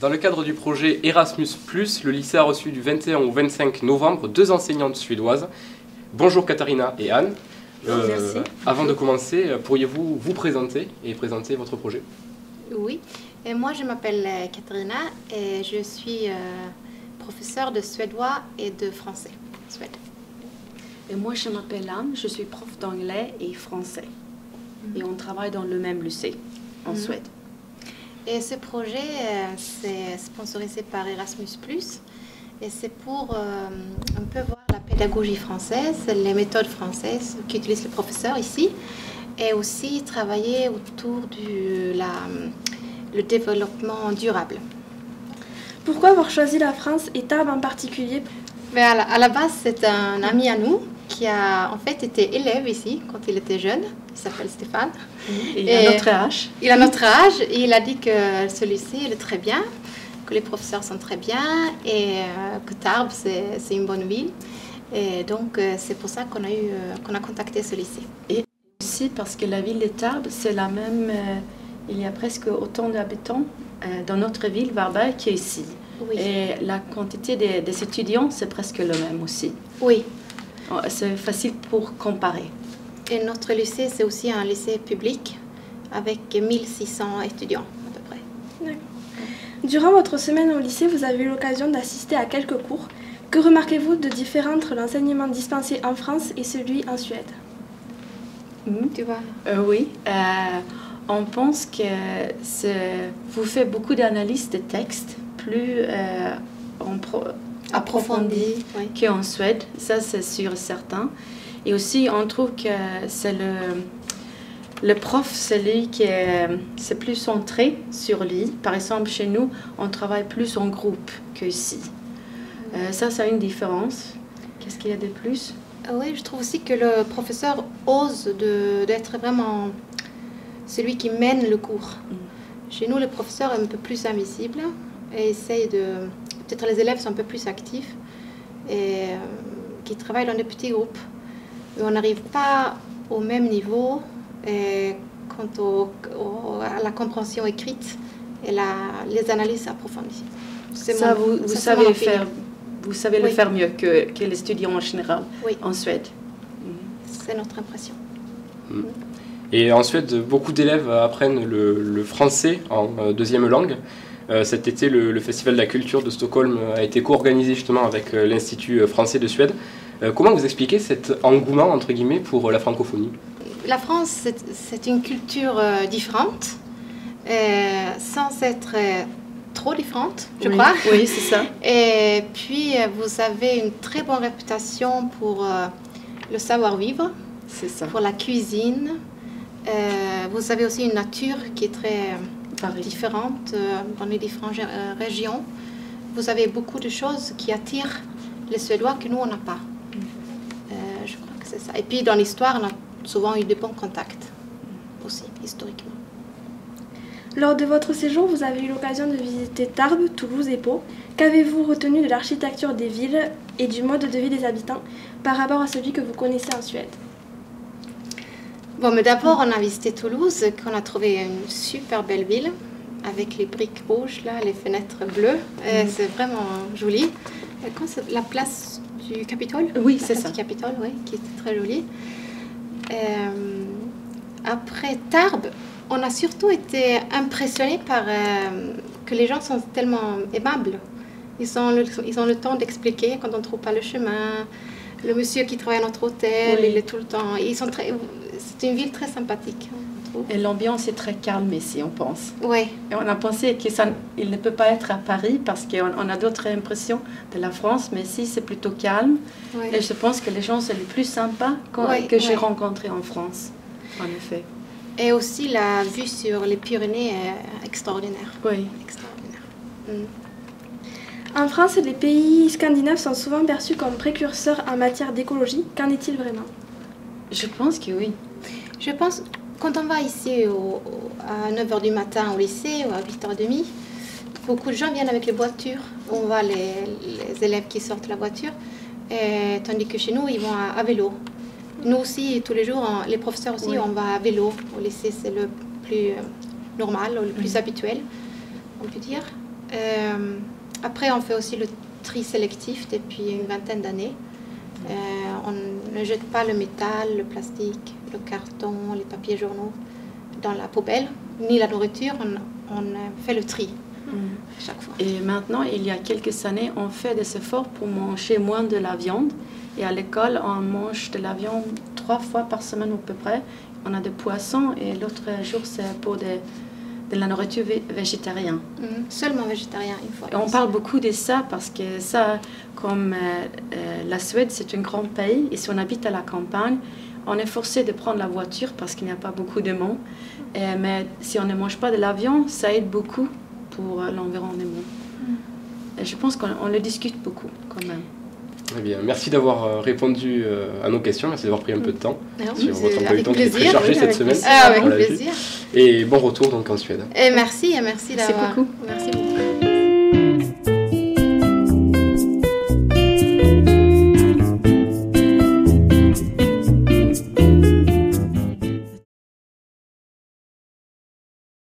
Dans le cadre du projet Erasmus+, le lycée a reçu du 21 au 25 novembre 2 enseignantes suédoises. Bonjour Katharina et Anne. Merci. Avant de commencer, pourriez-vous vous présenter et présenter votre projet? Oui, et moi je m'appelle Katharina et je suis professeure de suédois et de français. Suède. Et moi je m'appelle Anne, je suis prof d'anglais et français. Et on travaille dans le même lycée en Suède. Et ce projet, c'est sponsorisé par Erasmus+. Et c'est pour un peu voir la pédagogie française, les méthodes françaises qu'utilisent les professeurs ici. Et aussi travailler autour le développement durable. Pourquoi avoir choisi la France et Tarbes en particulier? Mais à la base, c'est un ami à nous qui a en fait été élève ici quand il était jeune. Il s'appelle Stéphane. Il a notre âge. Il a notre âge et il a dit que ce lycée il est très bien, que les professeurs sont très bien et que Tarbes c'est une bonne ville. Et donc c'est pour ça qu'on a contacté ce lycée. Et aussi parce que la ville de Tarbes, c'est la même, il y a presque autant d'habitants dans notre ville, Varberg, qu'ici. Oui. Et la quantité des étudiants, c'est presque le même aussi. Oui. C'est facile pour comparer. Et notre lycée, c'est aussi un lycée public avec 1600 étudiants à peu près. D'accord. Durant votre semaine au lycée, vous avez eu l'occasion d'assister à quelques cours. Que remarquez-vous de différent entre l'enseignement dispensé en France et celui en Suède? Tu vois? Oui, on pense que vous faites beaucoup d'analyses de textes, plus approfondies oui. qu'en Suède, ça c'est sûr et certain. Et aussi, on trouve que c'est le prof, c'est lui qui c'est plus centré sur lui. Par exemple, chez nous, on travaille plus en groupe qu'ici. Ça a une différence. Qu'est-ce qu'il y a de plus? Oui, je trouve aussi que le professeur ose d'être vraiment celui qui mène le cours. Chez nous, le professeur est un peu plus invisible et essaye de... Peut-être les élèves sont un peu plus actifs et qui travaillent dans des petits groupes. Mais on n'arrive pas au même niveau quant à la compréhension écrite et les analyses approfondies. Ça, vous savez le faire mieux que les étudiants en général en Suède. C'est notre impression. Et en Suède, beaucoup d'élèves apprennent le français en deuxième langue. Cet été, le Festival de la culture de Stockholm a été co-organisé justement avec l'Institut français de Suède. Comment vous expliquez cet engouement, entre guillemets, pour la francophonie? La France, c'est une culture différente, sans être trop différente, je crois. Oui, c'est ça. Et puis, vous avez une très bonne réputation pour le savoir-vivre, pour la cuisine. Vous avez aussi une nature qui est très différente dans les différentes régions. Vous avez beaucoup de choses qui attirent les Suédois que nous, on n'a pas. Je crois que c'est ça. Et puis, dans l'histoire, on a souvent eu de bons contacts aussi, historiquement. Lors de votre séjour, vous avez eu l'occasion de visiter Tarbes, Toulouse et Pau. Qu'avez-vous retenu de l'architecture des villes et du mode de vie des habitants par rapport à celui que vous connaissez en Suède? Bon, mais d'abord, on a visité Toulouse, qu'on a trouvé une super belle ville, avec les briques rouges, là, les fenêtres bleues. C'est vraiment joli. C'est la place du Capitole? Oui, c'est ça. Du Capitole, oui, qui était très jolie. Après Tarbes, on a surtout été impressionnés par que les gens sont tellement aimables. Ils ont le temps d'expliquer quand on ne trouve pas le chemin. Le monsieur qui travaille à notre hôtel, il est tout le temps. C'est une ville très sympathique. Et l'ambiance est très calme ici, on pense. Oui. Et on a pensé qu'il ne peut pas être à Paris parce qu'on a d'autres impressions de la France, mais ici c'est plutôt calme. Oui. Et je pense que les gens sont les plus sympas que j'ai rencontrés en France, en effet. Et aussi la vue sur les Pyrénées est extraordinaire. Oui. Extraordinaire. En France, les pays scandinaves sont souvent perçus comme précurseurs en matière d'écologie. Qu'en est-il vraiment? Je pense que oui. Je pense, quand on va ici à 9h du matin au lycée ou à 8h30, beaucoup de gens viennent avec les voitures. On voit les élèves qui sortent la voiture, tandis que chez nous, ils vont à vélo. Nous aussi, tous les jours, les professeurs aussi, on va à vélo. Au lycée, c'est le plus normal, le plus habituel, on peut dire. Après, on fait aussi le tri sélectif depuis une vingtaine d'années. On ne jette pas le métal, le plastique, le carton, les papiers journaux dans la poubelle, ni la nourriture. On fait le tri chaque fois. Et maintenant, il y a quelques années, on fait des efforts pour manger moins de la viande. Et à l'école, on mange de la viande 3 fois par semaine à peu près. On a des poissons et l'autre jour, c'est pour de la nourriture végétarienne. Seulement végétarien une fois. Et on parle beaucoup de ça parce que ça, comme la Suède, c'est un grand pays. Et si on habite à la campagne, on est forcé de prendre la voiture parce qu'il n'y a pas beaucoup de monde. Mais si on ne mange pas de la viande, ça aide beaucoup pour l'environnement. Et je pense qu'on le discute beaucoup quand même. Eh bien, merci d'avoir répondu à nos questions, merci d'avoir pris un peu de temps sur C'est votre emploi du avec temps qui est très plaisir, chargé cette semaine. Avec on l'a vu. plaisir. Et bon retour donc en Suède. Et merci d'avoir. beaucoup. Merci beaucoup.